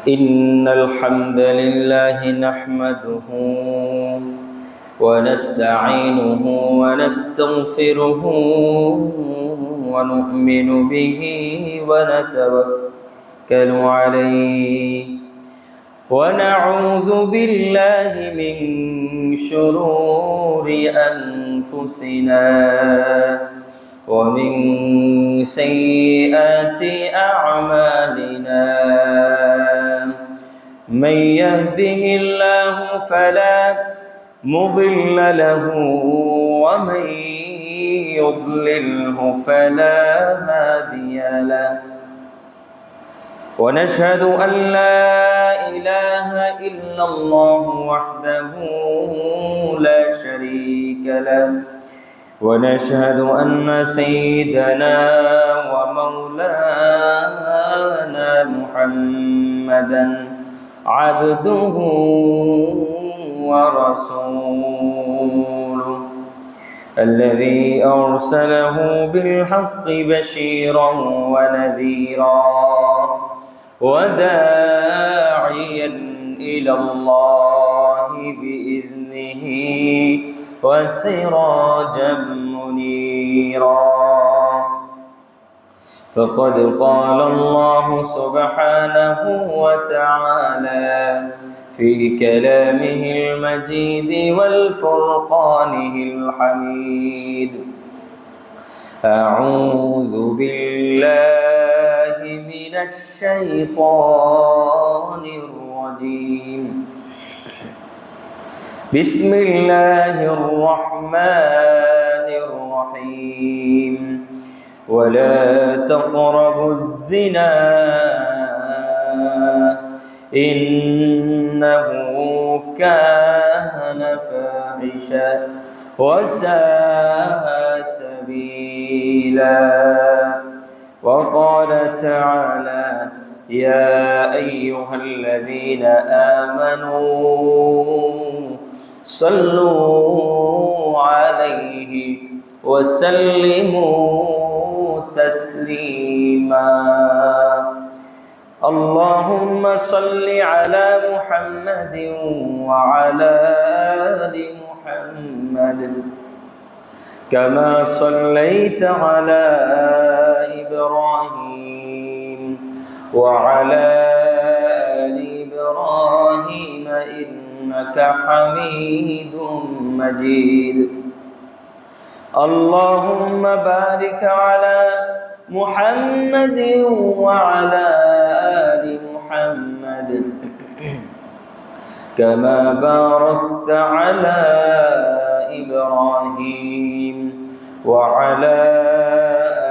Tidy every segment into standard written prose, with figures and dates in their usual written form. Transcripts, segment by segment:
إن الحمد لله نحمده ونستعينه ونستغفره ونؤمن به ونتوكل عليه ونعوذ بالله من شرور أنفسنا ومن سيئات أعمالنا من يهده الله فلا مضل له ومن يضلله فلا هادي له ونشهد أن لا إله إلا الله وحده لا شريك له ونشهد أن سيدنا ومولانا محمدا عبده ورسوله الذي أرسله بالحق بشيرا ونذيرا وداعيا إلى الله بإذنه وسراجا منيرا فقد قال الله سبحانه وتعالى في كلامه المجيد والفرقانه الحميد أعوذ بالله من الشيطان الرجيم بسم الله الرحمن الرحيم ولا تقربوا الزنا إنه كان فاحشا وساء سبيلا وقال تعالى يا أيها الذين آمنوا صلوا عليه وسلموا تسليما اللهم صل على محمد وعلى آل محمد كما صليت على إبراهيم وعلى آل إبراهيم إنك حميد مجيد اللهم بارك على محمد وعلى آل محمد كما باركت على إبراهيم وعلى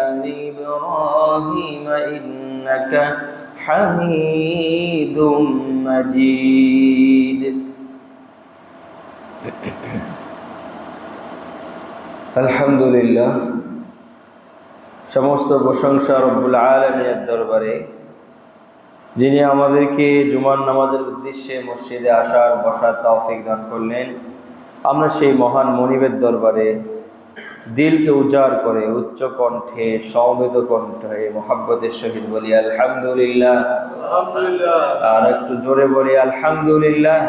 آل إبراهيم إنك حميد مجيد আলহামদুলিল্লাহ সমস্ত প্রশংসা রব্বুল আলামিনের দরবারে, যিনি আমাদেরকে জুমার নামাজের উদ্দেশ্যে মসজিদে আসার বসার তৌফিক দান করলেন। আমরা সেই মহান মনিবের দরবারে দিলকে উজাড় করে উচ্চ কণ্ঠে সমবেত কণ্ঠে মোহাব্বতের সহিত বলি আলহামদুলিল্লাহ। আর একটু জোরে বলি আলহামদুলিল্লাহ।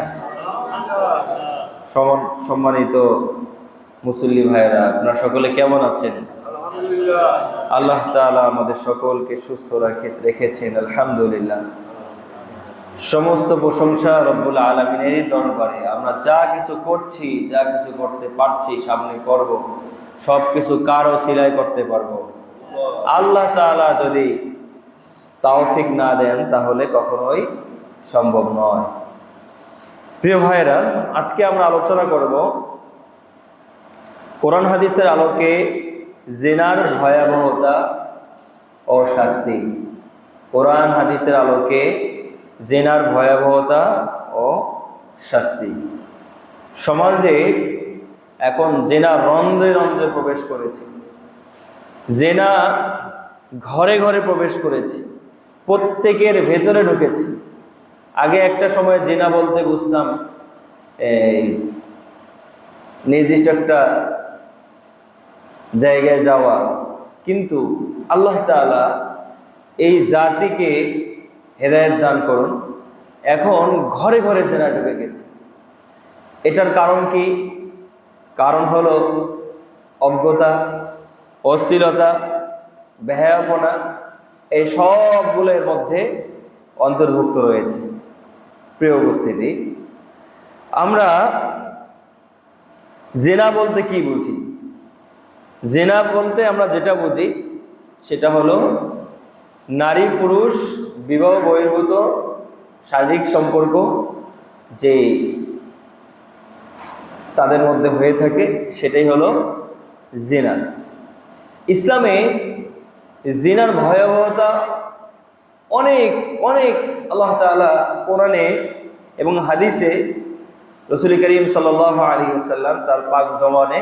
সম্মানিত মুসল্লি ভাইরা, আপনারা সকলে কেমন আছেন? আল্লাহ তাআলা আমাদের সকলকে সুস্থ রেখেছেন, আলহামদুলিল্লাহ। সমস্ত প্রশংসা রব্বুল আলামিনের দরবারে। আমরা যা কিছু করছি, যা কিছু করতে পারছি, সামনে করব, সব কিছু কারো সিলাই করতে পারবো। আল্লাহ তাআলা যদি তৌফিক না দেন তাহলে কখনোই সম্ভব নয়। প্রিয় ভাইরা, আজকে আমরা আলোচনা করব কোরআন হাদিসের আলোকে জিনার ভয়াবহতা ও শাস্তি। কোরআন হাদিসের আলোকে জিনার ভয়াবহতা ও শাস্তি। সমাজে এখন জিনা রন্ধ্রে রন্ধ্রে প্রবেশ করেছে, জিনা ঘরে ঘরে প্রবেশ করেছে, প্রত্যেকের ভেতরে ঢুকেছে। আগে একটা সময় জিনা বলতে বুঝতাম নির্দিষ্ট একটা জায়গায় যাওয়া, কিন্তু আল্লাহ তাআলা এই জাতিকে হেদায়েত দান করুন। এখন ঘরে ঘরে জেনা ঢুকে গেছে। এটার কারণ কি? কারণ হলো অজ্ঞতা, অশ্লীলতা, বেহায়াপনা, এই সবগুলোর মধ্যে অন্তর্ভুক্ত রয়েছে। প্রিয় উপস্থিতি, আমরা জেনা বলতে কি বুঝি? জেনা বলতে আমরা যেটা বুঝি সেটা হলো নারী পুরুষ বিবাহ বহির্ভূত শারীরিক সম্পর্ক যে তাদের মধ্যে হয়ে থাকে সেটাই হলো জিনা। ইসলামে জিনার ভয়াবহতা অনেক অনেক আল্লাহ তাআলা কোরআনে এবং হাদিসে রাসূল করিম সাল্লাল্লাহু আলাইহি ওয়াসাল্লাম তার পাক জবানে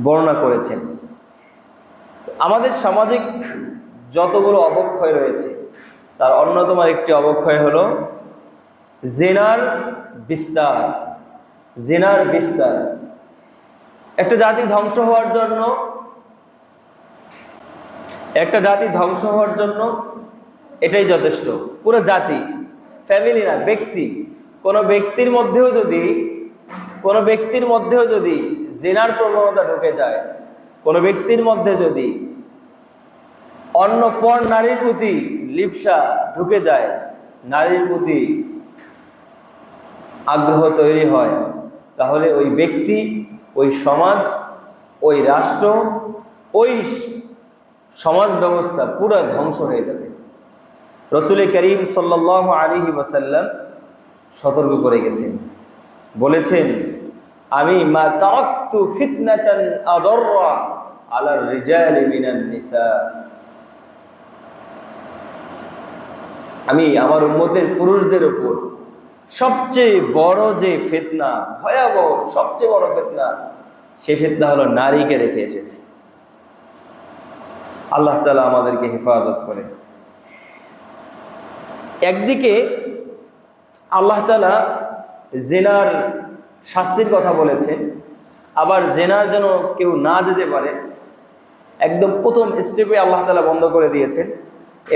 বর্ণনা করেছেন। আমাদের সামাজিক যতগুলো অবক্ষয় রয়েছে তার অন্যতম একটি অবক্ষয় হলো জিনার বিস্তার। জিনার বিস্তার একটা জাতি ধ্বংস হওয়ার জন্য এটাই যথেষ্ট। পুরো জাতি, ফ্যামিলি না, ব্যক্তি, কোনো ব্যক্তির মধ্যেও যদি জিনার প্রবণতা ঢুকে যায়, কোনো ব্যক্তির মধ্যে যদি অন্য পর নারীর প্রতি লিপ্সা ঢুকে যায়, নারীর প্রতি আগ্রহ তৈরি হয়, তাহলে ওই ব্যক্তি, ওই সমাজ, ওই রাষ্ট্র, ওই সমাজ ব্যবস্থা পুরো ধ্বংস হয়ে যাবে। রাসূল করিম সাল্লাল্লাহু আলাইহি ওয়াসাল্লাম সতর্ক করে গেছেন, বলেছেন, আমি মা তারাকতু ফিতনাতান আদাররা আলা রিজালি মিনান নিসা, আমি আমার উম্মতের পুরুষদের উপর সবচেয়ে বড় যে ফিতনা, ভয়াবহ সবচেয়ে বড় ফিতনা, সেই ফিতনা হলো নারীকে রেখে এসেছে। আল্লাহ তাআলা আমাদেরকে হেফাজত করে। একদিকে আল্লাহ তাআলা জিনার শাস্তির কথা বলেছেন, আবার জিনার যেন কেউ না যেতে পারে একদম প্রথম স্টেপে আল্লাহ তাআলা বন্ধ করে দিয়েছেন।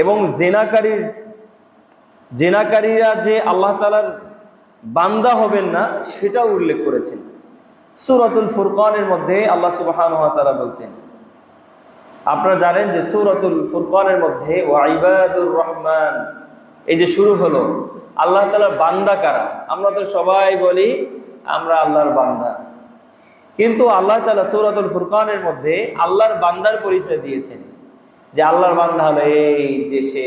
এবং জেনাকারীরা যে আল্লাহ তাআলার বান্দা হবেন না সেটাও উল্লেখ করেছেন। সূরাতুল ফুরকানের মধ্যে আল্লাহ সুবহানাহু ওয়া তাআলা বলছেন, আপনারা জানেন যে সূরাতুল ফুরকানের মধ্যে ওয়া ইবাদুর রহমান এই যে শুরু হলো, আল্লাহ তাআলার বান্দা কারা? আমরা তো সবাই বলি আমরা আল্লাহর বান্দা, কিন্তু আল্লাহ তাআলা সূরাতুল ফুরকানের মধ্যে আল্লাহর বান্দার পরিচয় দিয়েছেন যে আল্লাহর বান্দা হলো এই যে সে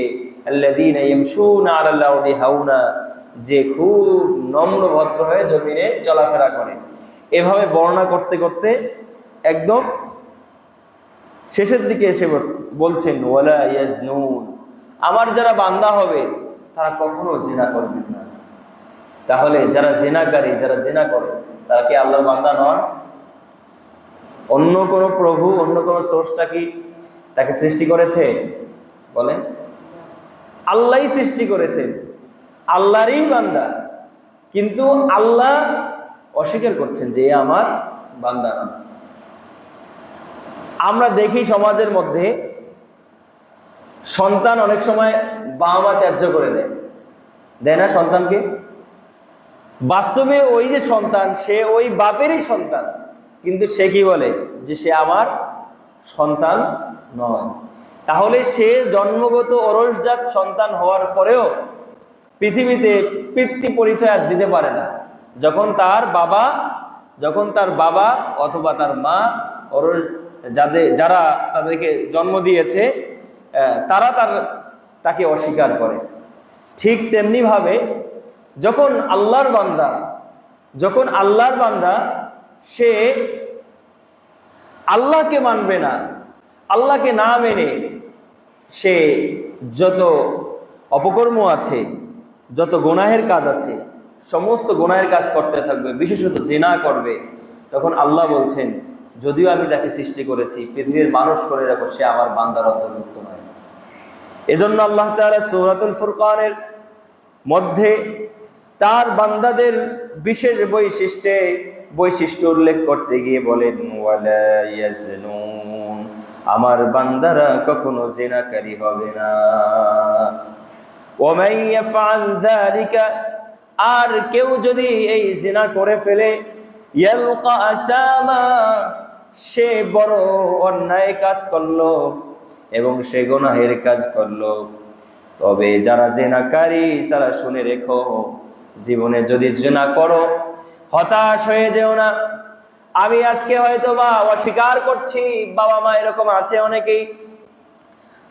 আল্লাযীনা ইয়ামশুনা আলাল আরদি হাওনা, যে খুব নম্র ভদ্র হয়ে জমিনে চলাফেরা করে। এভাবে বর্ণনা করতে করতে একদম শেষের দিকে এসে বলছেন ওয়ালা ইয়াজনুন, আমার যারা বান্দা হবে তারা কখনো জিনা করবে না। তাহলে যারা জিনাকারী, যারা জিনা করে তারা কি আল্লাহর বান্দা নয়? অন্য কোনো প্রভু, অন্য কোনো স্রষ্টা কি তাকে সৃষ্টি করেছে? বলেন, আল্লাহই সৃষ্টি করেছেন, আল্লাহরই বান্দা, কিন্তু আল্লাহ অস্বীকার করছেন যে এ আমার বান্দা না। আমরা দেখি সমাজের মধ্যে সন্তান অনেক সময় বাবা মা ত্যায্য করে দেয় না সন্তানকে। বাস্তবে ওই যে সন্তান, সে ওই বাপেরই সন্তান, কিন্তু সে কি বলে যে সে আমার সন্তান নয়। তাহলে সে জন্মগত ওরসজাত সন্তান হওয়ার পরেও পৃথিবীতে পিতৃ পরিচয় আর দিতে পারে না। যখন তার বাবা অথবা তার মা যারা তাদেরকে জন্ম দিয়েছে তারা তাকে অস্বীকার করে। ঠিক তেমনি ভাবে যখন আল্লাহর বান্দা সে আল্লাহকে মানবে না, আল্লাহকে না মেনে সে যত অপকর্ম আছে, যত গুনাহের কাজ আছে, সমস্ত গুনাহের কাজ করতে থাকবে, বিশেষত জিনা করবে, তখন আল্লাহ বলছেন যদিও আমি তাকে সৃষ্টি করেছি, পৃথিবীর মানুষ শুনে রাখো সে আমার বান্দার অন্তর্ভুক্ত নয়। এজন্য আল্লাহ তাআলা সূরাতুল ফুরকানের মধ্যে তার বান্দাদের বিশেষ বৈশিষ্ট্য উল্লেখ করতে গিয়ে বলেন ওয়ালা ইয়াজনুন, আমার বান্দারা কখনো জিনাকারী হবে না। ومن يفعل ذلك, আর কেউ যদি এই জিনা করে ফেলে, ইয়ালকা আসামা, সে বড় অন্যায় কাজ করলো এবং সে গুনাহের কাজ করলো। তবে যারা জিনাকারী তারা শুনে রেখো, জীবনে যদি জিনা করো হতাশ হয়ে যেও না। আমি আজকে হয়তো বা অস্বীকার করছি, বাবা মা এরকম আছে অনেকেই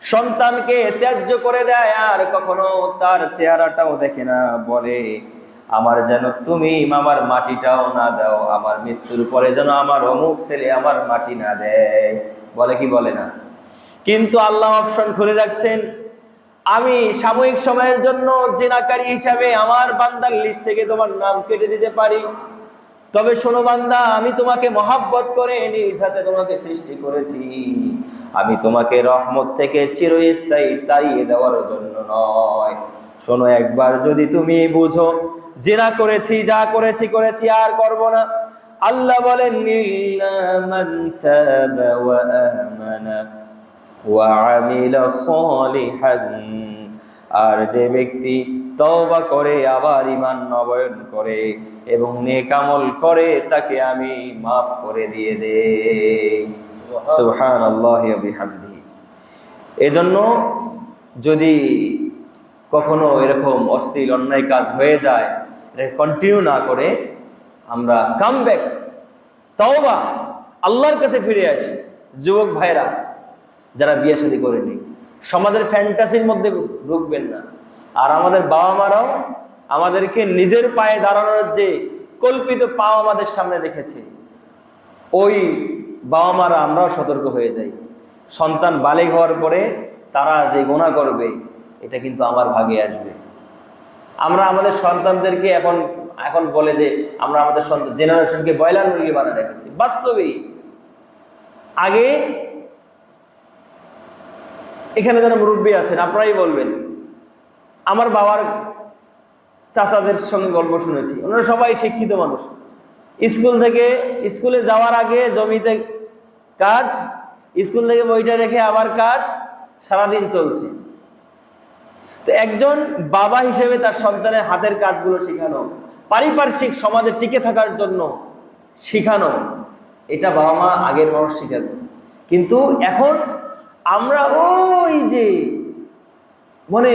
সন্তানকে ত্যায্য করে দেয় আর কখনো তার চেহারাটাও দেখে না, বলে আমার যেন তুমি আমার মাটিটাও না দাও, আমার মৃত্যুর পরে যেন আমার অমুক ছেলে আমার মাটি না দেয়, বলে কি বলে না? কিন্তু আল্লাহ অপশন খুলে রাখছেন, আমি সাময়িক সময়ের জন্য জিনাকারী হিসাবে আমার বান্দার লিস্ট থেকে তোমার নাম কেটে দিতে পারি। তবে শোনো বান্দা, আমি তোমাকে মহাব্বত করে নিজ হাতে তোমাকে সৃষ্টি করেছি, আমি তোমাকে রহমত থেকে চিরস্থায়ী তাড়িয়ে দেওয়ার জন্য নয়। শোনো, একবার যদি তুমি বুঝো জিনা করেছি, যা করেছি করেছি আর করব না। আল্লাহ বলেন ইল্লা মান তাবা ওয়া আমানা ওয়া আমিলা সালিহান, আর যে ব্যক্তি তওবা করে আবার ঈমান নবায়ন করে এবং নেক আমল করে, তাকে আমি মাফ করে দিয়ে দেই। সুবহানাল্লাহি ওয়া বিহামদিহি। এজন্য যদি কখনো এরকম অশ্লীল অন্যায় কাজ হয়ে যায়, এটা কন্টিনিউ না করে আমরা কাম ব্যাক, তওবা, আল্লাহর কাছে ফিরে আসি। যুবক ভাইরা যারা বিয়ে শাদী করেনি, সমাজের ফ্যান্টাসির মধ্যে ঢুকবেন না। আর আমাদের বাবা মারাও আমাদেরকে নিজের পায়ে দাঁড়ানোর যে কল্পিত পাও আমাদের সামনে রেখেছে, ওই বাবা মারা আমরাও সতর্ক হয়ে যাই। সন্তান বালিগ হওয়ার পরে তারা যে গুনাহ করবে, এটা কিন্তু আমার ভাগে আসবে। আমরা আমাদের সন্তানদেরকে এখন বলে যে আমরা আমাদের জেনারেশনকে বয়লার মুরগি বানিয়ে রেখেছি। বাস্তবেই আগে এখানে যারা মুরব্বী আছেন আপনারাই বলবেন, আমার বাবার চাচাদের সঙ্গে গল্প শুনেছি, ওনারা সবাই শিক্ষিত মানুষ। স্কুলে যাওয়ার আগে জমিতে কাজ, স্কুল থেকে বইটা রেখে আবার কাজ, সারাদিন চলছে। তো একজন বাবা হিসেবে তার সন্তানের হাতের কাজগুলো শেখানো, পারিপার্শ্বিক সমাজে টিকে থাকার জন্য শেখানো, এটা বাবা মা আগের মানুষ শেখাতো। কিন্তু এখন আমরা ওই যে মানে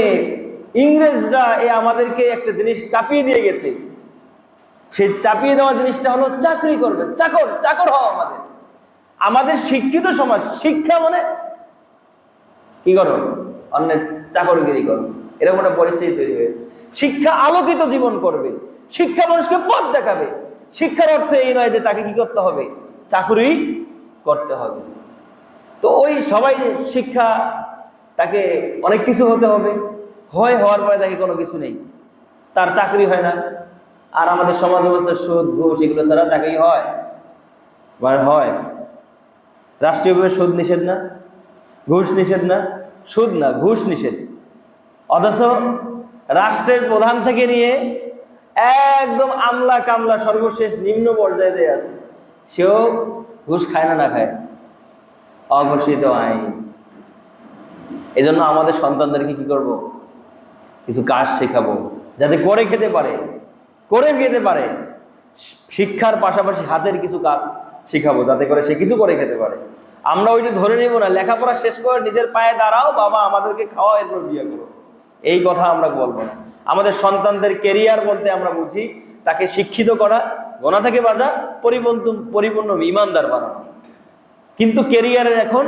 ইংরেজরা আমাদেরকে একটা জিনিস চাপিয়ে দিয়ে গেছে, সেই চাপিয়ে দেওয়া জিনিসটা হলো চাকরি করবে, চাকর হওয়া। আমাদের শিক্ষিত সমাজ, শিক্ষা মানে কি করো, অন্যের চাকরগিরি করো, এরকম একটা পরিস্থিতি তৈরি হয়েছে। শিক্ষা আলোকিত জীবন করবে, শিক্ষা মানুষকে পথ দেখাবে। শিক্ষার অর্থ এই নয় যে তাকে কি করতে হবে, চাকরি করতে হবে। তো ওই সবাই শিক্ষা, তাকে অনেক কিছু হতে হবে, হওয়ার পরে তাকে কোনো কিছু নেই, তার চাকরি হয় না। আর আমাদের সমাজ ব্যবস্থার সুদ ঘুষ এগুলো ছাড়া চাকরি হয়? হয়। রাষ্ট্রীয়ভাবে সুদ নিষেধ না, ঘুষ নিষেধ না, সুদ না ঘুষ নিষেধ। অথচ রাষ্ট্রের প্রধান থেকে নিয়ে একদম আমলা কামলা সর্বশেষ নিম্ন পর্যায়ে আছে, সেও ঘুষ খায় না খায়? অঘোষিত আইন। এজন্য আমাদের সন্তানদেরকে কি করব, কিছু কাজ শেখাবো যাতে করে খেতে পারে। শিক্ষার পাশাপাশি হাতের কিছু কাজ শিখাবো যাতে করে সে কিছু করে খেতে পারে। আমরা ওই যে ধরে নিব না লেখাপড়া শেষ করে নিজের পায়ে দাঁড়াও, বাবা আমাদেরকে খাওয়া, এরপর বিয়ে করো, এই কথা আমরা বলবো না। আমাদের সন্তানদের কেরিয়ার বলতে আমরা বুঝি তাকে শিক্ষিত করা, গোনা থেকে বাঁচা, পরিপূর্ণ ইমানদার বানানো। কিন্তু কেরিয়ারের এখন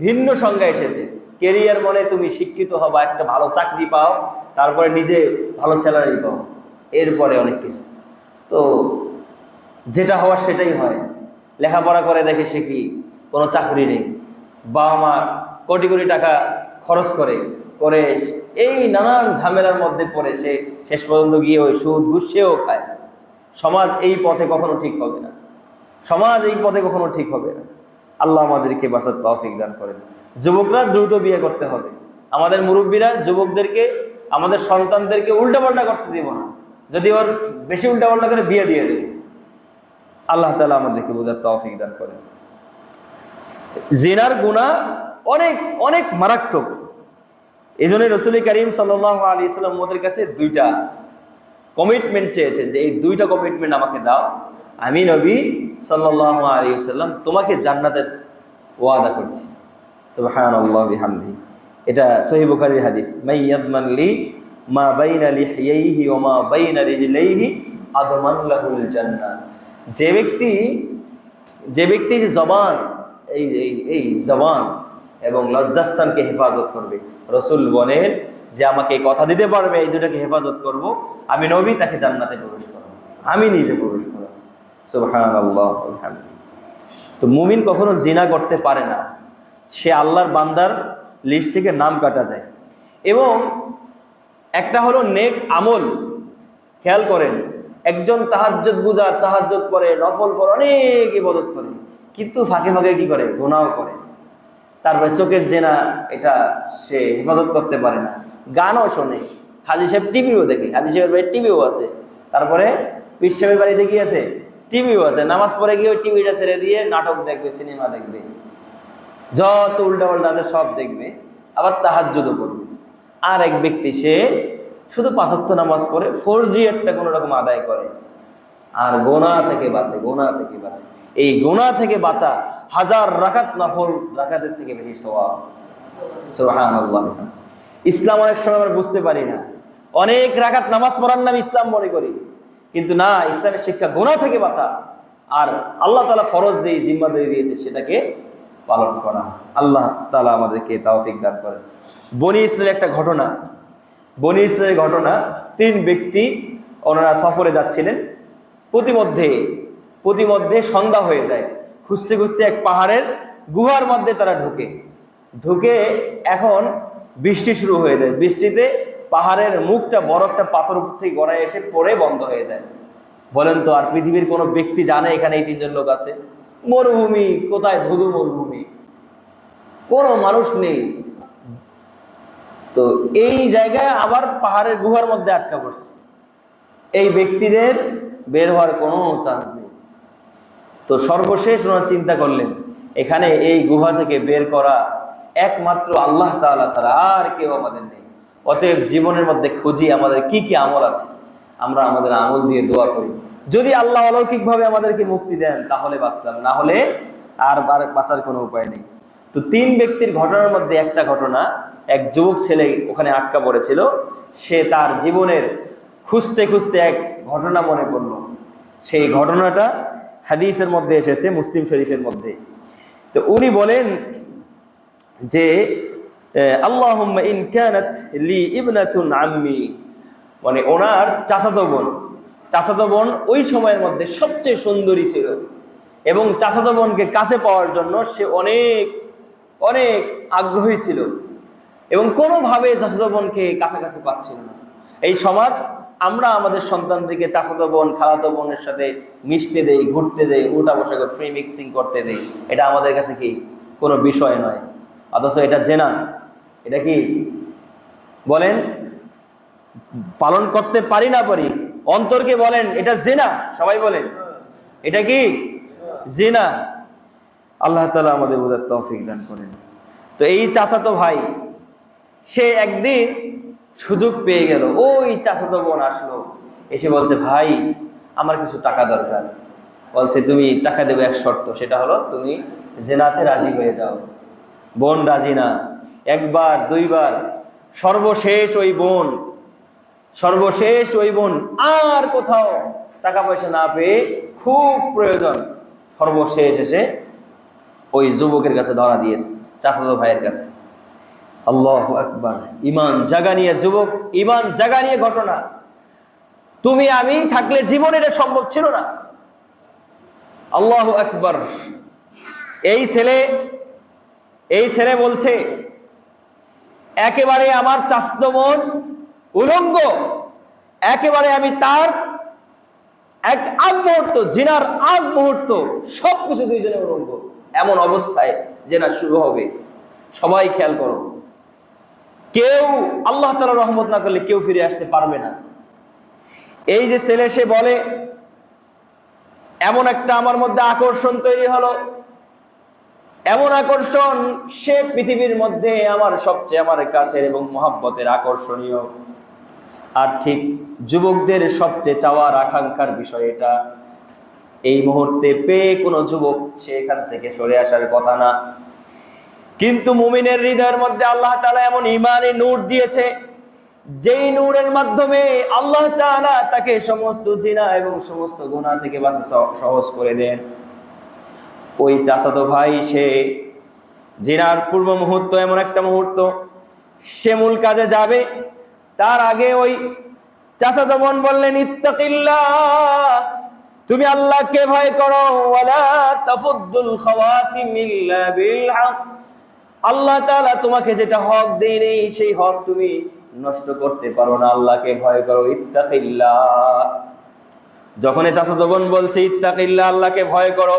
ভিন্ন সংজ্ঞা এসেছে। কেরিয়ার মানে তুমি শিক্ষিত হবা, একটা ভালো চাকরি পাও, তারপরে নিজে ভালো স্যালারি পাও, এরপরে অনেক কিছু। তো যেটা হওয়ার সেটাই হয়। লেখাপড়া করে দেখে সে কি কোনো চাকরি নেই, বাবা মা কোটি কোটি টাকা খরচ করে এই নানান ঝামেলার মধ্যে পড়ে সে শেষ পর্যন্ত গিয়ে ওই সুদ ঘুষ সেও খায়। সমাজ এই পথে কখনো ঠিক হবে না, আল্লাহ আমাদেরকে বাঁচার তৌফিক দান করেন। যুবকরা দ্রুত বিয়ে করতে হবে। আমাদের মুরব্বীরা যুবকদেরকে, আমাদের সন্তানদেরকে উল্টাপাল্টা করতে দিব না। যদি ওর বেশি উল্টাপাল্টা করে বিয়ে দিয়ে দেবে, আল্লাহ তাআলা আমাদেরকে বোঝার তৌফিক দান করেন। জিনার গুনাহ অনেক অনেক মারাত্মক। এই জন্য রাসূল করিম সাল্লাল্লাহু আলাইহি ওয়াসাল্লাম ওদের কাছে দুইটা কমিটমেন্ট চেয়েছেন যে এই দুইটা কমিটমেন্ট আমাকে দাও, আমি নবী সাল্লাল্লাহু আলাইহি ওয়াসাল্লাম তোমাকে জান্নাতের ওয়াদা করছি। সুবহানাল্লাহ বিহামদিহি। এটা সহিহ বুখারীর হাদিস। মাই ইয়াদমান লি মা বাইনা লিহিয়াইহি ওয়া মা বাইনা রিজলাইহি আদমান লাহুল জান্নাহ। যে ব্যক্তি যে জবান এই জবান এবং লজ্জাস্থানকে হেফাজত করবে, রাসূল বলেন যে আমাকে এই কথা দিতে পারবে এই দুটাকে হেফাজত করব, আমি নবী তাকে জান্নাতে প্রবেশ করব, আমি নিজে প্রবেশ করব। সুবহানাল্লাহ আলহামদুলিল্লাহ। তো মুমিন কখনো জিনা করতে পারে না, সে আল্লাহর বান্দার লিস্ট থেকে নাম কাটা যায়। এবং একটা হলো নেক আমল। খেয়াল করেন, একজন তাহাজ্জুদ গুজার, তাহাজ্জুদ পড়ে, নফল পড়ে, অনেক ইবাদত করে, কিন্তু ফাঁকে ফাঁকে কি করে? গুনাহ করে। তারপরে চোখের জেনা, এটা সে হেফাজত করতে পারে না। গানও শোনে, হাজী সাহেব টিভিও দেখে, হাজী সাহেবের বাড়ির টিভিও আছে, তারপরে পীর সাহেবের বাড়িতে কি আছে? টিভিও আছে। নামাজ পড়ে গিয়ে ওই টিভিটা ছেড়ে দিয়ে নাটক দেখবে, সিনেমা দেখবে, যত উল্টাপাল্টা আছে সব দেখবে, আবার তাহাজ্জুদও করবে। আর এক ব্যক্তি সে শুধু 5 ওয়াক্ত নামাজ পড়ে, ফরজিয়াতটা কোনো রকম আদায় করে, আর গুনাহ থেকে বাঁচে, গুনাহ থেকে বাঁচে। এই গুনাহ থেকে বাঁচা 1000 রাকাত নফল রাকাতের থেকে বেশি সওয়াব। সুবহানাল্লাহ। ইসলাম অনেক সময় আমরা বুঝতে পারি না, অনেক রাকাত নামাজ পড়ার নাম ইসলাম মনে করি, কিন্তু না, ইসলামের শিক্ষা গুনাহ থেকে বাঁচা, আর আল্লাহ তাআলা ফরজ যে জিম্মাদারি দিয়েছে সেটাকে পালন করা। আল্লাহ তাআলা আমাদেরকে তৌফিক দান করেন। বনি ইসরাইলের একটা ঘটনা, বনি ইসরাইলের ঘটনা। 3 ব্যক্তি ওনারা সফরে যাচ্ছিলেন, প্রতিমধ্যে সন্ধ্যা হয়ে যায়। খুঁজতে খুঁজতে এক পাহাড়ের গুহার মধ্যে তারা ঢুকে এখন বৃষ্টি শুরু হয়ে যায়। বৃষ্টিতে পাহাড়ের মুখটা বড় একটা পাথর উপর থেকে গড়ায় এসে পড়ে বন্ধ হয়ে যায়। বলেন তো, আর পৃথিবীর কোনো ব্যক্তি জানে এখানে এই 3 জন লোক আছে? মরুভূমি, কোথায় ধুধু মরুভূমি, কোনো মানুষ নেই। তো এই জায়গায় আবার পাহাড়ের গুহার মধ্যে আটকা পড়ছে, এই ব্যক্তিদের বের হওয়ার কোনো চান্স নেই। তো সর্বশেষ ওনারা চিন্তা করলেন, এখানে এই গুহা থেকে বের করা একমাত্র আল্লাহ তাআলা ছাড়া আর কেউ আমাদের নেই। অতএব জীবনের মধ্যে খুঁজি আমাদের কি কি আমল আছে, আমরা আমাদের আমল দিয়ে দোয়া করি। যদি আল্লাহ অলৌকিকভাবে আমাদেরকে মুক্তি দেন তাহলে বাঁচলাম, না হলে আর বাঁচার কোনো উপায় নেই। তো 3 ব্যক্তির ঘটনার মধ্যে একটা ঘটনা, এক যুবক ছেলে ওখানে আটকা পড়েছিল। সে তার জীবনের খুঁজতে খুঁজতে এক ঘটনা মনে পড়ল। সেই ঘটনাটা হাদিসের মধ্যে এসেছে, মুসলিম শরীফের মধ্যে। তো উনি বলেন যে আল্লাহুম্মা ইন কানাত লি ইবনাতুন আম্মি, মানে ওনার চাচাতো বোন ওই সময়ের মধ্যে সবচেয়ে সুন্দরী ছিল, এবং চাচাতো বোনকে কাছে পাওয়ার জন্য সে অনেক অনেক আগ্রহী ছিল, এবং কোনোভাবে চাচাতো বোনকে কাছাকাছি পাচ্ছিল না। এই সমাজ, আমরা আমাদের সন্তানদেরকে চাচাতো বোন, খালাতো বোনের সাথে মিশতে দেই, ঘুরতে দেই, উঠা বসা করে ফ্রি মিক্সিং করতে দেই, এটা আমাদের কাছে কি কোনো বিষয় নয়। অথচ এটা জেনা। এটা কি বলেন, পালন করতে পারি না পারি, অন্তরকে বলেন এটা জেনা, সবাই বলেন এটা কি জিনা। আল্লাহ তাআলা আমাদের বোঝার তৌফিক দান করেন। তো এই চাচাতো ভাই, সে একদিন সুযোগ পেয়ে গেল, ওই চাচাতো বোন আসলো, এসে বলছে, ভাই আমার কিছু টাকা দরকার। বলছে, তুমি টাকা দেবে এক শর্ত, সেটা হলো তুমি জেনাতে রাজি হয়ে যাও। বোন রাজি না, 1 বার 2 বার, সর্বশেষ ওই বোন আর কোথাও টাকা পয়সা না পেয়ে, খুব প্রয়োজন, সর্বশেষ এসে ওই যুবকের কাছে ধরা দিয়েছে, চাচাতো ভাইয়ের কাছে। আল্লাহু আকবার। ঈমান জাগানিয়া যুবক, ঈমান জাগানিয়া ঘটনা। তুমি আমি থাকলে জীবনে এটা সম্ভব ছিল না। আল্লাহু আকবার। এই ছেলে বলছে, একেবারে আমার চাচাতো বোন উলঙ্গ, একেবারে আমি তার এক আগ মুহূর্ত, জিনার আগ মুহূর্ত, সবকিছু দুইজনে উলঙ্গ, এমন অবস্থায় জেনা শুরু হবে। সবাই খেয়াল করো, কেউ আল্লাহ তাআলার রহমত না করলে কেউ ফিরে আসতে পারবে না। এই যে ছেলে, সে বলে, এমন একটা আমার মধ্যে আকর্ষণ তৈরি হলো, এমন আকর্ষণ, সে পৃথিবীর মধ্যে আমার সবচেয়ে আমার কাছের এবং মহব্বতের আকর্ষণীয়। আর ঠিক যুবকদের সবচেয়ে চাওয়ার আকাঙ্ক্ষার বিষয় এটা। এই মুহূর্তে পেয়ে কোনো যুবক সে এখান থেকে সরে আসার কথা না, কিন্তু মুমিনের হৃদয়ের মধ্যে আল্লাহ তাআলা এমন ঈমানের নূর দিয়েছে, যেই নূরের মাধ্যমে আল্লাহ তাআলা তাকে সমস্ত জিনা এবং সমস্ত গুনাহ থেকে বাঁচা সহজ করে দেন। ওই চাচাতো ভাই সে জিনার পূর্ব মুহূর্ত, এমন একটা মুহূর্ত সে মূল কাজে যাবে, তার আগে ওই চাচাতো বোন বললেন, ইত্তাকিল্লাহ, তুমি আল্লাহকে ভয় করো, ওয়ালা তাফুদ্দুল খাওয়াতিম ইল্লা বিল হক। আল্লাহ তাআলা তোমাকে যেটা হক দেয়নি সেই হক তুমি নষ্ট করতে পারো না, আল্লাহকে ভয় করো, ইত্তাকিল্লাহ। যখন চাচাতো বোন বলছে ইত্তাকিল্লাহ, আল্লাহকে ভয় করো,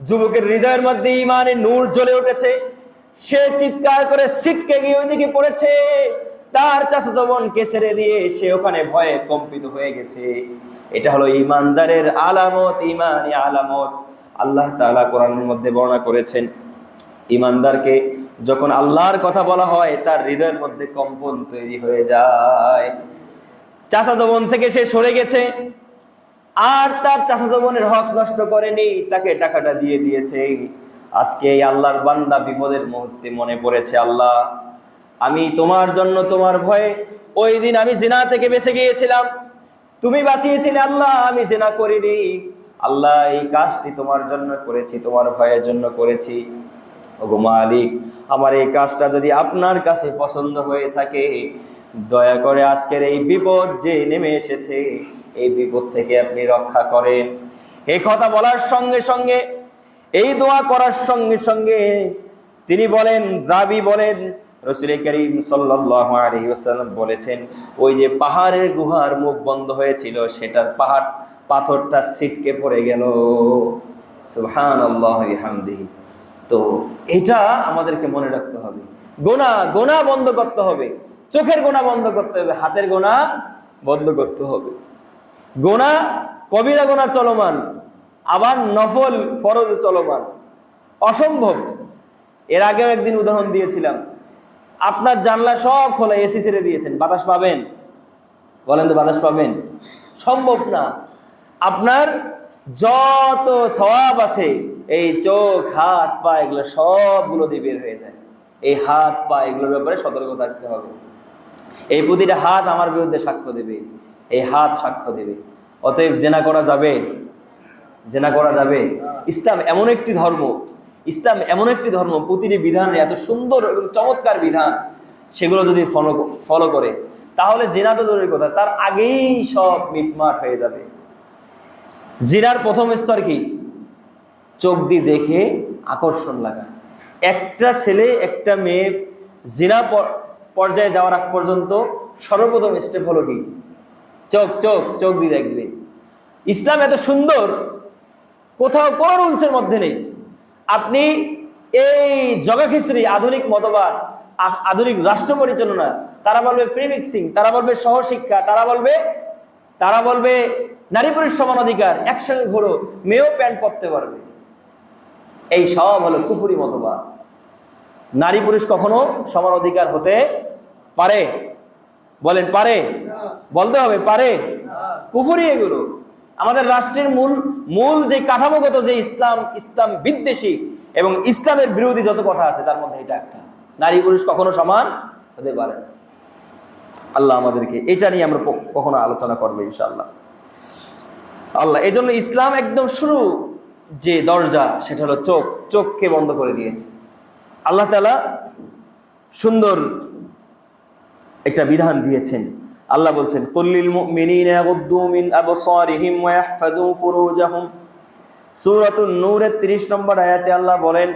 যুবকের হৃদয়ের মধ্যে ঈমানের নূর জ্বলে উঠেছে। সে চিৎকার করে ছিটকে গিয়ে ওইদিকে পড়েছে, তার চাচাতো বোনকে ছেড়ে দিয়ে সে ওখানে ভয়ে কম্পিত হয়ে গেছে। এটা হলো ঈমানদারের আলামত, ঈমানি আলামত। আল্লাহ তাআলা কোরআনের মধ্যে বর্ণনা করেছেন, ঈমানদারকে যখন আল্লাহর কথা বলা হয় তার হৃদয়ের মধ্যে কম্পন তৈরি হয়ে যায়। চাচাতো বোন থেকে সে সরে গেছে, আর তার চাচাতো বোনের হক নষ্ট করেনি, তাকে টাকাটা দিয়ে দিয়েছে। আজকে এই আল্লাহর বান্দা বিপদের মুহূর্তে মনে পড়েছে, আল্লাহ আমি তোমার জন্য, তোমার ভয়ে ওই দিন আমি জিনা থেকে বেঁচে গিয়েছিলাম, তুমি বাঁচিয়েছিলে আল্লাহ, আমি জিনা করিনি আল্লাহ, এই কাজটি তোমার জন্য করেছি, তোমার ভয়ের জন্য করেছি। ওগো মালিক, আমার এই কাজটা যদি আপনার কাছে পছন্দ হয়ে থাকে, দয়া করে আজকের এই বিপদ যে নেমে এসেছে এই বিপদ থেকে আপনি রক্ষা করেন। এই কথা বলার সঙ্গে সঙ্গে, এই দোয়া করার সঙ্গে সঙ্গে তিনি বলেন, রাবী বলেন, রাসূল করিম সাল্লাল্লাহু আলাইহি ওয়াসাল্লাম বলেছেন, ওই যে পাহাড়ের গুহার মুখ বন্ধ হয়েছিল সেটার পাথরটা ছিটকে পড়ে গেল। সুবহানাল্লাহি ওয়া বিহামদিহি। তো এটা আমাদেরকে মনে রাখতে হবে, গোনা বন্ধ করতে হবে, চোখের গোনা বন্ধ করতে হবে, হাতের গোনা বন্ধ করতে হবে। গোনা, কবিরা গোনা চলমান, আবার নফল ফরজ চলমান, অসম্ভব। এর আগেও একদিন উদাহরণ দিয়েছিলাম, আপনার জানলা সব খোলা, এসি ছেড়ে দিয়েছেন, বাতাস পাবেন? বলেন তো, বাতাস পাবেন? সম্ভব না। আপনার যত সওয়াব আছে এই চোখ, হাত, পা, এগুলো সবগুলো দিয়ে বের হয়ে যায়। এই হাত, পা, এগুলোর ব্যাপারে সতর্ক থাকতে হবে। এই প্রতিটা হাত আমার বিরুদ্ধে সাক্ষ্য দেবে, এই হাত সাক্ষ্য দেবে। অতএব জেনা করা যাবে? জেনা করা যাবে? ইসলাম এমন একটি ধর্ম, ইসলাম এমন একটি ধর্ম, প্রতিটি বিধান এত সুন্দর এবং চমৎকার বিধান, সেগুলো যদি ফলো করে তাহলে জেনা তো দূরের কথা, তার আগেই সব মিটমাট হয়ে যাবে। জিনার প্রথম স্তর কি? চোখ দিয়ে দেখে আকর্ষণ লাগা। একটা ছেলে একটা মেয়ে জিনা পর্যায়ে যাওয়ার আগ পর্যন্ত সর্বপ্রথম স্টেপ হলো কি? চোখ দিয়ে দেখবে। ইসলাম এত সুন্দর, কোথাও কোনো রুলসের মধ্যে নেই। আপনি এই জগাখিচড়ি, আধুনিক মতবাদ, আধুনিক রাষ্ট্র পরিচালনা, তারা বলবে ফ্রি মিক্সিং, তারা বলবে সহশিক্ষা, তারা বলবে নারী পুরুষ সমান অধিকার, একসঙ্গে ঘোরো, মেয়েও প্যান্ট পরতে পারবে। এই সব হলো কুফরি মতবাদ। নারী পুরুষ কখনো সমান অধিকার হতে পারে? বলেন পারে? বলতে হবে পারে। কুফরি এগুলো। আমাদের রাষ্ট্রের মূল যে কাঠামোগত যে ইসলাম বিদ্বেষী এবং ইসলামের বিরোধী যত কথা আছে তার মধ্যে এটা একটা, নারী পুরুষ কখনো সমান হতে পারে না। আল্লাহ আমাদেরকে এটা নিয়ে আমরা কখনো আলোচনা করবো ইনশাআল্লাহ। আল্লাহ এই জন্য ইসলাম একদম শুরু যে দরজা সেটা হলো চোখকে বন্ধ করে দিয়েছে। আল্লাহ তাআলা সুন্দর একটা বিধান দিয়েছেন। আল্লাহ বলছেন, কুল্লিল মুমিনিনা ইয়াগুদ্দু মিন আবসারিহিম ওয়া ইয়াহফাযু ফুরুজাহুম। সূরাতুন নূরের 30 নম্বর আয়াতে আল্লাহ বলেন,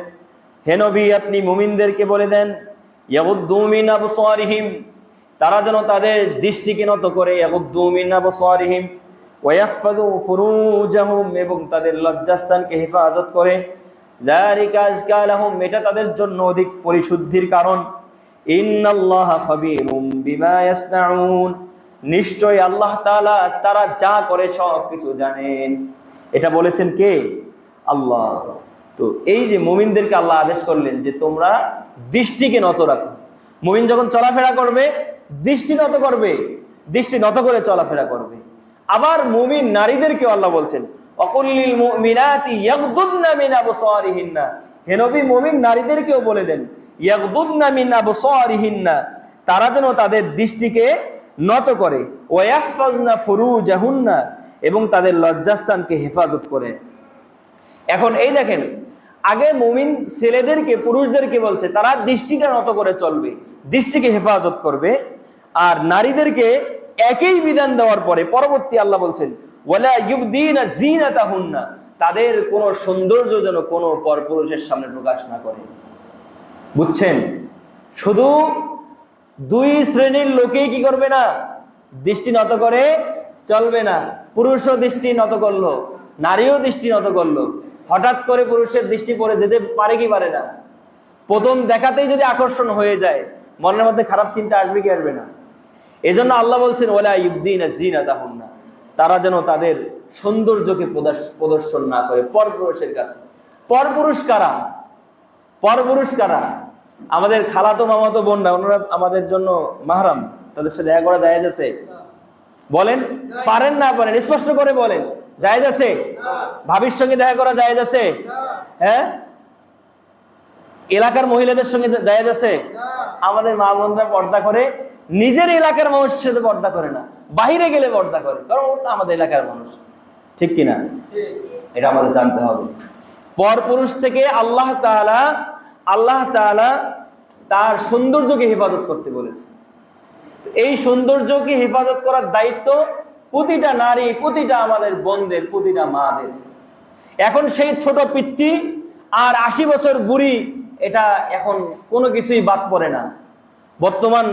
হে নবী আপনি মুমিনদেরকে বলে দেন, ইয়াগুদ্দু মিন আবসারিহিম, তারা যেন তাদের দৃষ্টিকে নত করে, ইয়াগুদ্দু মিন আবসারিহিম ওয়া ইয়াহফাযু ফুরুজাহুম, এবং তাদের লজ্জাস্থানকে হেফাজত করে। যালিকা আযকা লাহুম, এটা তাদের জন্য অধিক পরিশুদ্ধির কারণ। ইন্নাল্লাহা খাবীরুম বিমা ইয়াসনাউন, নিশ্চয় আল্লাহ তাআলা তারা যা করে সব কিছু জানেন। এটা বলেছেন কে? আল্লাহ। তো এই যে মুমিনদেরকে আল্লাহ আদেশ করলেন যে তোমরা দৃষ্টিকে নত রাখো। মুমিন যখন চলাফেরা করবে দৃষ্টি নত করবে, দৃষ্টি নত করে চলাফেরা করবে। আবার মুমিন নারীদেরকেও আল্লাহ বলছেন অকুল্লিল মুমিনাতি ইয়াগদুদনা মিন আবসারিহিন্না, হে নবী মুমিন নারীদেরকেও বলে দেন ইয়াগদুদনা মিন আবসারিহিন্না, তারা যেন তাদের দৃষ্টিকে নত করে, ওয়া ইয়াহফাজনা ফুরুজাহুন্না, এবং তাদের লজ্জাস্থানকে হেফাজত করে। এখন এই দেখেন, আগে মুমিন ছেলেদেরকে পুরুষদেরকে বলছে তারা দৃষ্টিটা নত করে চলবে, দৃষ্টিকে হেফাজত করবে। আর নারীদেরকে একই বিধান দেওয়ার পরে পরবর্তী আল্লাহ বলছেন ওয়ালা ইউবদিনা জিনাতাহুন্না, তাদের কোনো সৌন্দর্য যেন কোনো পরপুরুষের সামনে প্রকাশ না করে। বুঝছেন? শুধু দুই শ্রেণীর লোকেই কি করবে না, দৃষ্টি নত করে চলবে না। পুরুষও দৃষ্টি নত করলো, নারীও দৃষ্টি নত করলো। হঠাৎ করে পুরুষের দৃষ্টি পড়ে যেতে পারে কি পারে না? প্রথম দেখাতেই যদি আকর্ষণ হয়ে যায়, মনের মধ্যে খারাপ চিন্তা আসবে কি আসবে না? এজন্য আল্লাহ বলছেন ওয়ালা ইউবদিনা জিনাতাহুন্না, তারা যেন তাদের সৌন্দর্যকে প্রদর্শন না করে পরপুরুষের কাছে। পরপুরুষ কারা? পরপুরুষ কারা? আমাদের খালাতো মামাতো বোনরা, ওনারা আমাদের জন্য মাহরাম, তাদের সাথে দেখা করা জায়েজ আছে? বলেন, পারেন না পারেন স্পষ্ট করে বলেন। জায়েজ আছে? ভাবির সঙ্গে দেখা করা জায়েজ আছে? হ্যাঁ। এলাকার মহিলাদের সঙ্গে জায়েজ আছে? আমাদের মা বোনরা পর্দা করে, নিজের এলাকার মানুষের সাথে পর্দা করে না, বাহিরে গেলে পর্দা করে, কারণ ওর তো আমাদের এলাকার মানুষ। ঠিক কিনা? এটা আমাদের জানতে হবে। পরপুরুষ থেকে আল্লাহ তাআলা তার সৌন্দর্যকে হেফাজত করতে বলেছে। এই সৌন্দর্যকে হেফাজত করার দায়িত্ব প্রতিটা নারী, প্রতিটা আমাদের বোনদের, প্রতিটা মাদের। এখন সেই ছোট পিচ্চি আর 80 বছর বুড়ি, এটা এখন কোনো কিছুই বাদ পড়ে না। বর্তমান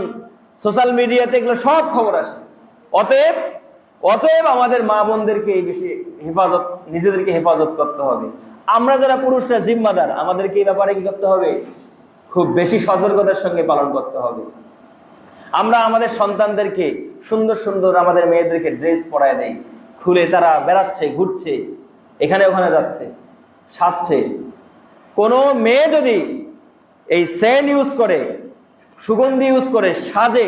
সোশ্যাল মিডিয়াতে এগুলো সব খবর আসে। অতএব আমাদের মা বোনদেরকে এই বিষয়ে নিজেদেরকে হেফাজত করতে হবে। আমরা যারা পুরুষরা জিম্মাদার, আমাদেরকে এই ব্যাপারে কি করতে হবে? খুব বেশি সতর্কতার সঙ্গে পালন করতে হবে। আমরা আমাদের সন্তানদেরকে সুন্দর সুন্দর আমাদের মেয়েদেরকে ড্রেস পরায় দেই, খুলে তারা বেড়াচ্ছে, ঘুরছে, এখানে ওখানে যাচ্ছে, সাজছে। কোনো মেয়ে যদি এই সেন্ট ইউজ করে, সুগন্ধি ইউজ করে, সাজে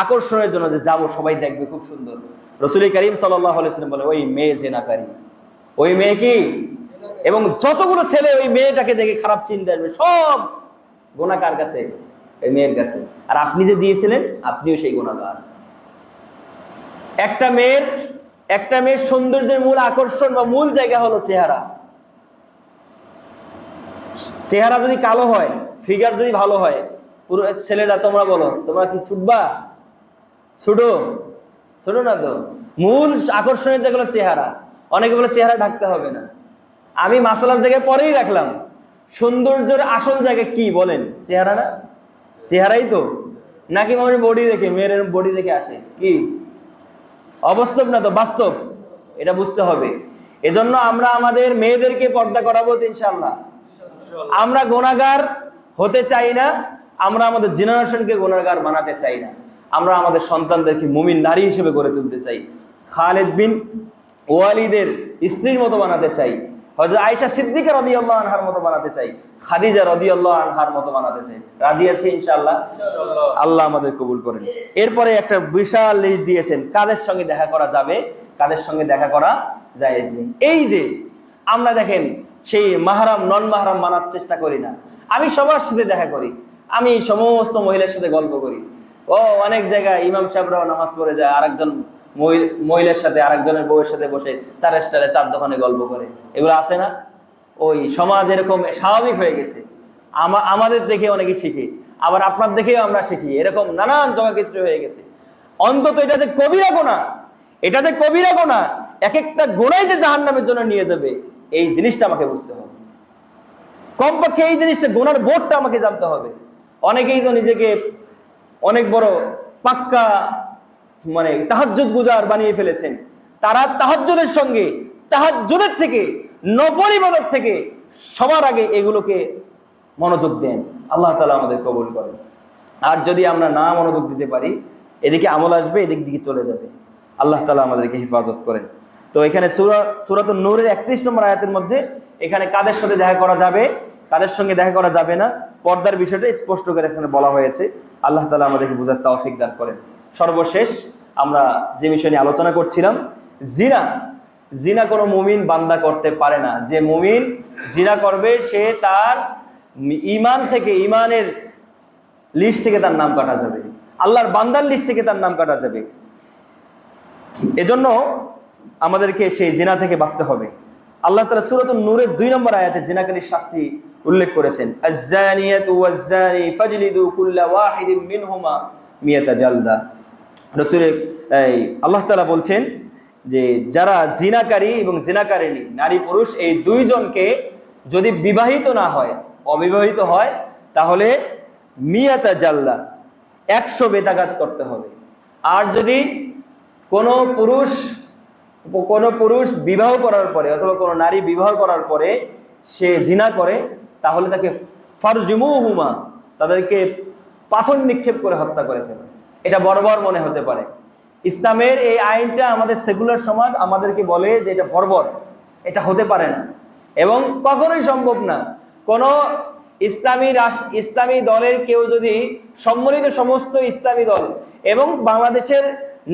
আকর্ষণের জন্য, যে যাবো সবাই দেখবে খুব সুন্দর, রাসূল করিম সাল্লাল্লাহু আলাইহি ওয়াসাল্লাম বলে ওই মেয়ে জিনাকারী, ওই মেয়ে কি? এবং যতগুলো ছেলে ওই মেয়েটাকে দেখে খারাপ চিন্তা আসবে, সব গুনাহ কার কাছে? এই মেয়ের কাছে। আর আপনি যে দিয়েছিলেন, আপনিও সেই গুনাহগার। একটা মেয়ের সৌন্দর্যের মূল আকর্ষণ বা মূল জায়গা হলো চেহারা। চেহারা যদি কালো হয়, ফিগার যদি ভালো হয়, পুরো ছেলেরা তোমরা বলো, তোমরা কি ছুটবা? ছোট না তো। মূল আকর্ষণের যেগুলো চেহারা, অনেকে বলে চেহারা ঢাকতে হবে না। আমি মাসালার জায়গায় পরেই রাখলাম, সৌন্দর্যের আসল জায়গা কি বলেন? চেহারা না? চেহারাই তো, নাকি মানুষ বডি দেখে, মেয়ের বডি দেখে আসে? কি অবাস্তব না তো বাস্তব, এটা বুঝতে হবে। এজন্য আমরা আমাদের মেয়েদেরকে পর্দা করাবো ইনশাআল্লাহ। আমরা গুনাহগার হতে চাই না, আমরা আমাদের জেনারেশনকে গুনাহগার বানাতে চাই না। আমরা আমাদের সন্তানদেরকে মুমিন নারী হিসেবে গড়ে তুলতে চাই। খালিদ বিন ওয়ালিদের স্ত্রীর মতো বানাতে চাই, হযরত আয়েশা সিদ্দিকা রাদিয়াল্লাহু আনহার মতো বানাতে চাই, খাদিজা রাদিয়াল্লাহু আনহার মতো বানাতে চাই। রাজি আছি ইনশাআল্লাহ? আল্লাহ আমাদের কবুল করেন। এরপরে একটা বিশাল লিস্ট দিয়েছেন কাদের সঙ্গে দেখা করা যাবে, কাদের সঙ্গে দেখা করা জায়েজ নেই। এই যে আমরা দেখেন সেই মাহরাম নন মাহরাম মানার চেষ্টা করি না। আমি সবার সাথে দেখা করি, আমি সমস্ত মহিলার সাথে গল্প করি। অনেক জায়গায় ইমাম সাহেবরাও নামাজ পড়ে যায়, আরেকজন মহিলার সাথে, আরেকজনের বউয়ের সাথে বসে চারের স্টাইলে চার দোকানে গল্প করে। এগুলো আছে না? ওই সমাজ এরকম স্বাভাবিক হয়ে গেছে। আমাদের দেখে অনেকে শিখে, আবার আপনার দেখেও আমরা শিখি। এরকম নানান জগা খিচুড়ি হয়ে গেছে। অন্তত এটা যে কবিরা গুনাহ, এক একটা গুনাহ যে জাহান্নামের জন্য নিয়ে যাবে, এই জিনিসটা আমাকে বুঝতে হবে। কমপক্ষে এই জিনিসটা, গুনার বোধটা আমাকে জানতে হবে। অনেকেই তো নিজেকে অনেক বড় পাক্কা তাহাজ্জুদ গুজার বানিয়ে ফেলেছেন। তারা তাহাজ্জুদের সঙ্গে, তাহাজ্জুদের থেকে, নফল ইবাদত থেকে সবার আগে এগুলোকে মনোযোগ দেন। আল্লাহ তাআলা আমাদের কবুল করেন। আর যদি আমরা না মনোযোগ দিতে পারি, এদিকে আমল আসবে, এদিক দিকে চলে যাবে। আল্লাহ তাআলা আমাদেরকে হেফাজত করেন। তো এখানে সূরাতুন নূরের 31 নম্বর আয়াতের মধ্যে এখানে কাদের সাথে দেখা করা যাবে, কাদের সঙ্গে দেখা করা যাবে না, পর্দার বিষয়টা স্পষ্ট করে এখানে বলা হয়েছে। আল্লাহ তাআলা আমাদেরকে বোঝার তৌফিক দান করেন। সর্বশেষ আমরা যে বিষয় নিয়ে আলোচনা করছিলাম, জিনা। জিনা কোনো মুমিন বান্দা করতে পারে না। যে মুমিন জিনা করবে সে তার ঈমান থেকে, ঈমানের লিস্ট থেকে তার নাম কাটা যাবে, আল্লাহর বান্দার লিস্ট থেকে তার নাম কাটা যাবে। এজন্য আমাদেরকে সেই জিনা থেকে বাঁচতে হবে। আল্লাহ তাআলা সূরাতুন নূরের 2 নম্বর আয়াতে জিনাকারীর শাস্তি উল্লেখ করেছেন, আয-যানিয়াতু ওয়াজ-যানি ফাজলিদু কুল্লা ওয়াহিদিন মিনহুমা মিয়াতা জালদা। আল্লাহ তাআলা বলছেন যে যারা জিনাকারী এবং জিনাকারিনী নারী পুরুষ এই দুইজনকে যদি বিবাহিত না হয়, অবিবাহিত হয়, তাহলে মিয়াতা জালদা 100 বেতাঘাত করতে হবে। আর যদি কোনো পুরুষ বিবাহ করার পরে অথবা কোনো নারী বিবাহ করার পরে সে জিনা করে, তাহলে তাকে ফারজুমুহুমা, তাদেরকে পাথর নিক্ষেপ করে হত্যা করে ফেলে। এটা বর্বর মনে হতে পারে। ইসলামের এই আইনটা আমাদের সেকুলার সমাজ আমাদেরকে বলে যে এটা বর্বর, এটা হতে পারে না এবং কখনোই সম্ভব না। কোনো ইসলামী দলের কেউ যদি, সম্মিলিত সমস্ত ইসলামী দল এবং বাংলাদেশের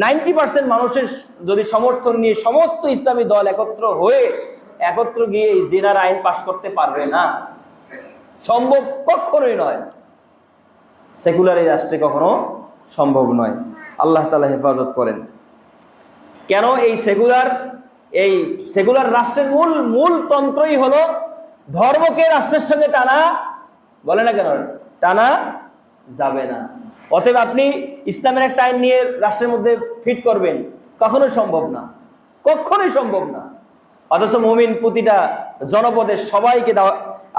90% মানুষের যদি সমর্থন নিয়ে সমস্ত ইসলামী দল একত্র গিয়ে এই জিনার আইন পাশ করতে পারবে না, সম্ভব কখনোই নয়। সেকুলার এই রাষ্ট্রে কখনো সম্ভব নয়। আল্লাহ তাআলা হেফাজত করেন। কেন এই সেকুলার রাষ্ট্রের মূল তন্ত্রই হলো ধর্মকে রাষ্ট্রের সঙ্গে টানা, বলে না কেন, টানা যাবে না। অতএব আপনি ইসলামের একটা আইন নিয়ে রাষ্ট্রের মধ্যে ফিট করবেন, কখনোই সম্ভব না, কখনোই সম্ভব না। অথচ মুমিন প্রতিটা জনপদের সবাইকে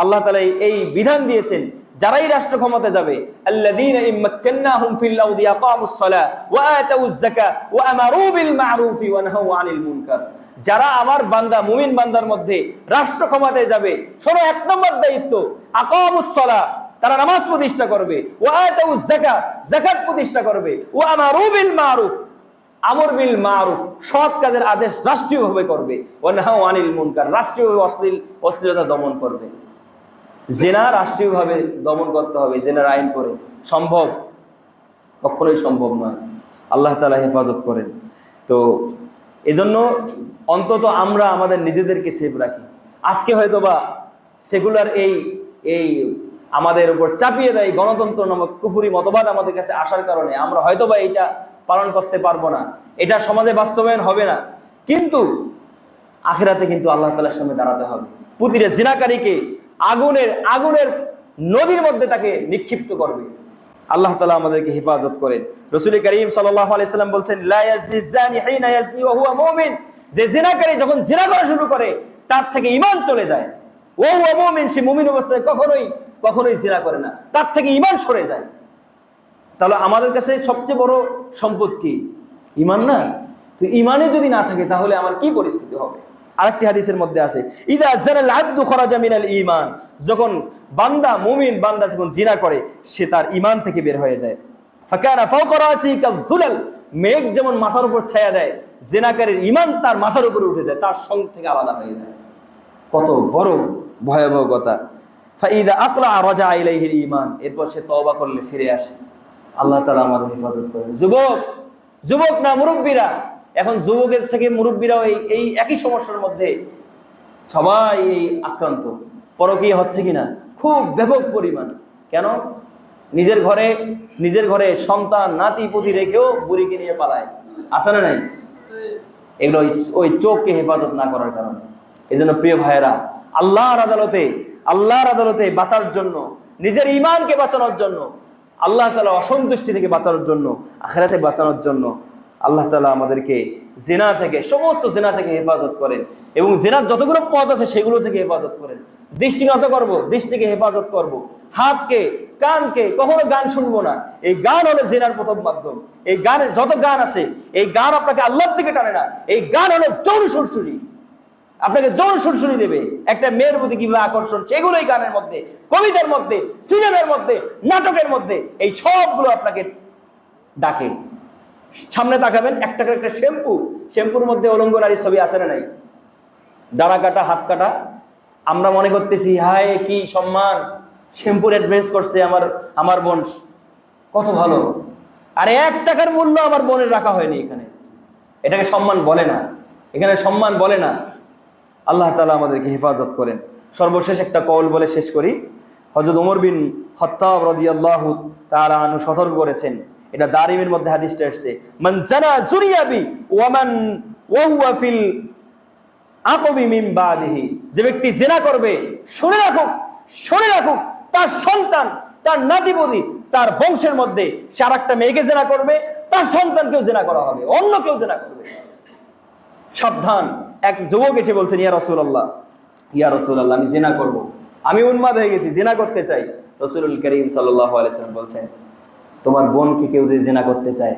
আল্লাহ তাআলা এই বিধান দিয়েছেন, যারাই রাষ্ট্র ক্ষমতা যাবে, আল্লাযীনা ইম্মাক্কান্নাহুম ফিল আরদি আকামুস সালাহ ওয়া আতাউয যাকাহ ওয়া আমারু বিল মা'রুফি ওয়া নাহাউ আনিল মুনকার। যারা আমার বান্দা, মুমিন বান্দার মধ্যে রাষ্ট্র ক্ষমতায় যাবে, শোনো 1 নম্বর দায়িত্ব আকামুস সালাহ, তারা নামাজ প্রতিষ্ঠা করবে, ওয়া আতাউয যাকাহ, যাকাত প্রতিষ্ঠা করবে, ওয়া আমারু বিল মা'রুফ, আমর বিল মা'রুফ, সৎ কাজের আদেশ রাষ্ট্রীয়ভাবে করবে, ওয়া নাহাউ আনিল মুনকার, রাষ্ট্রীয়ভাবে অশ্লীলতা দমন করবে। জিনা রাষ্ট্রীয়ভাবে দমন করতে হবে, জিনার আইন করে। সম্ভব? কখনোই সম্ভব নয়। আল্লাহ তাআলা হেফাজত করেন। তো এজন্য অন্তত আমরা আমাদের নিজেদেরকে সেফ রাখি। আজকে হয়তোবা সেকুলার এই আমাদের উপর চাপিয়ে দেয় গণতন্ত্র নামক কুফরি মতবাদ আমাদের কাছে আসার কারণে আমরা হয়তোবা এটা পালন করতে পারবো না, এটা সমাজে বাস্তবায়ন হবে না। কিন্তু আখিরাতে কিন্তু আল্লাহ তাআলার সামনে দাঁড়াতে হবে। প্রতিটা জিনাকারীকে আগুনের নদীর মধ্যে তাকে নিক্ষিপ্ত করবে। আল্লাহ তাআলা আমাদেরকে হেফাজত করেন। রাসূল করিম সাল্লাল্লাহু আলাইহি সাল্লাম বলছেন, লা ইয়াজনি যানি হিনা ইয়াজনি ওয়া হুয়া মুমিন, যে জিনাকারী যখন জিনা করা শুরু করে তার থেকে ঈমান চলে যায়। ওয়া হুয়া মুমিন, সে মুমিন অবস্থায় কখনোই জিনা করে না, তার থেকে ঈমান সরে যায়। তাহলে আমাদের কাছে সবচেয়ে বড় সম্পদ কি? ঈমান না? তো ঈমানে যদি না থাকে তাহলে আমার কি পরিস্থিতি হবে? আরেকটি হাদিসের মধ্যে আছে, ইযা যানাল আবদু খারাজা মিনাল ঈমান, যখন মুমিন বান্দা যখন জিনা করে সে তার ঈমান থেকে বের হয়ে যায়। ফাকানা ফাওকা রাসি কাযুলাল, মেঘ যেমন মাথার উপর ছায়া দেয়, জিনাকারীর ঈমান তার মাথার উপরে উঠে যায়, তার সঙ্গ থেকে আলাদা হয়ে যায়। কত বড় ভয়াবহ কথা। ফাইদা আকলা রাজা ইলাইহিল ঈমান, এরপর সে তওবা করলে ফিরে আসে। আল্লাহ তাআলা আমাদের হেফাজত করেন। যুবক না মুরব্বীরা, এখন যুবকের থেকে মুরব্বীরাও এই একই সমস্যার মধ্যে সবাই আক্রান্ত। পরকীয়া হচ্ছে কিনা খুব ব্যাপক পরিমাণ। কেন? নিজের ঘরে সন্তান নাতি পুতি রেখেও বুড়িকে নিয়ে পালায়, আছে না নাই? এগুলো ওই চোখকে হেফাজত না করার কারণে। এই জন্য প্রিয় ভাইয়েরা, আল্লাহর আদালতে বাঁচার জন্য, নিজের ঈমানকে বাঁচানোর জন্য, আল্লাহ তাআলা অসন্তুষ্টি থেকে বাঁচানোর জন্য, আখিরাতে বাঁচানোর জন্য আল্লাহ তাআলা আমাদেরকে সমস্ত জিনা থেকে হেফাজত করেন এবং জিনার যতগুলো পথ আছে সেগুলো থেকে হেফাজত করেন। দৃষ্টি নত করব, দৃষ্টিকে হেফাজত করব, হাতকে, কানকে, কখনো গান শুনবো না। এই গান হলো জিনার প্রথম মাধ্যম। এই গানের যত গান আছে, এই গান আপনাকে আল্লাহর দিকে টানে না। এই গান হলো যৌন সুরসুরি, আপনাকে যৌন সুরসুরি দেবে। একটা মেয়ের প্রতি কিভাবে আকর্ষণ, সেগুলোই গানের মধ্যে, কবিতার মধ্যে, সিনেমার মধ্যে, নাটকের মধ্যে, এই সবগুলো আপনাকে ডাকে। সামনে তাকাবেন, একটা শ্যাম্পুর মধ্যে অলঙ্গ নারীর ছবি আছে না নাই? ডানা কাটা, হাত কাটা, আমরা মনে করতেছি হায় কি সম্মান, শ্যাম্পুর অ্যাডভাইস করছে আমার বোন, কত ভালো। আর 1 টাকার মূল্য আমার বোনের রাখা হয়নি এখানে, এটাকে সম্মান বলে না, এখানে সম্মান বলে না। আল্লাহ তাআলা আমাদেরকে হেফাজত করেন। সর্বশেষ একটা কওল বলে শেষ করি। হযরত ওমর বিন খাত্তাব রাদিয়াল্লাহু তাআলা আনহু সতর্ক করেছেন, এটা দারিমের মধ্যে হাদিসটা এসেছে, মান জানা জুরিয়াবি ওয়া মান ওয়া হুয়া ফিল আকাবি মিন বাদিহি, যে ব্যক্তি জিনা করবে, শুনে রাখুক তার সন্তান, তার নাতিপতি, তার বংশের মধ্যে সে আরেকটা মেয়েকে জিনা করবে, তার সন্তানকেও জিনা করা হবে, অন্য কেউ জিনা করবে, সাবধান। এক যুবক এসে বলছেন, ইয়া রাসূলুল্লাহ, আমি জিনা করব, আমি উন্মাদ হয়ে গেছি, জিনা করতে চাই। রাসূলুল কারীম সাল্লাল্লাহু আলাইহি ওয়াসাল্লাম বলছেন, তোমার বোনকে কেউ যদি জিনা করতে চায়,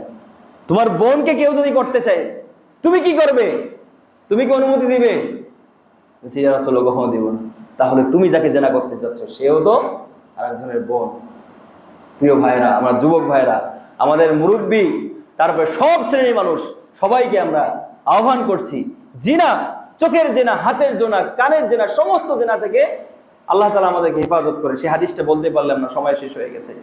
তোমার বোনকে কেউ যদি করতে চায়, তুমি কি করবে? তুমি কি অনুমতি দিবে? বলছি, ইয়া রাসূলুল্লাহ, কখনো দিব না। তাহলে তুমি যাকে জিনা করতে চাচ্ছ সেও তো আরেকজনের বোন। প্রিয় ভাইরা, আমার যুবক ভাইরা, আমাদের মুরব্বী, তারপরে সব শ্রেণীর মানুষ, সবাইকে আমরা আহ্বান করছি, জিনা, চোখের জেনা, হাতের জেনা, কানের জেনা, সমস্ত জেনা থেকে আল্লাহ তাআলা আমাদেরকে হেফাজত করে। সেই হাদিসটা বলতে পারলাম না, সময় শেষ হয়ে গেছে।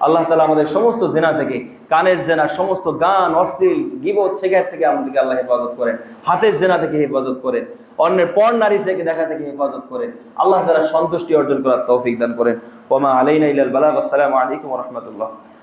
আল্লাহ তাআলা আমাদের সমস্ত জেনা থেকে, কানের জেনা, সমস্ত গান, অশ্লীল, গীবত, শেখার থেকে আমাদেরকে আল্লাহ হেফাজত করেন, হাতের জেনা থেকে হেফাজত করেন, অন্যের পর নারী থেকে দেখা থেকে হেফাজত করেন। আল্লাহ তাআলা সন্তুষ্টি অর্জন করার তৌফিক দান করেন। ওয়া মা আলাইনা ইল্লাল বালাগ। আসসালামু আলাইকুম ওয়া রাহমাতুল্লাহ।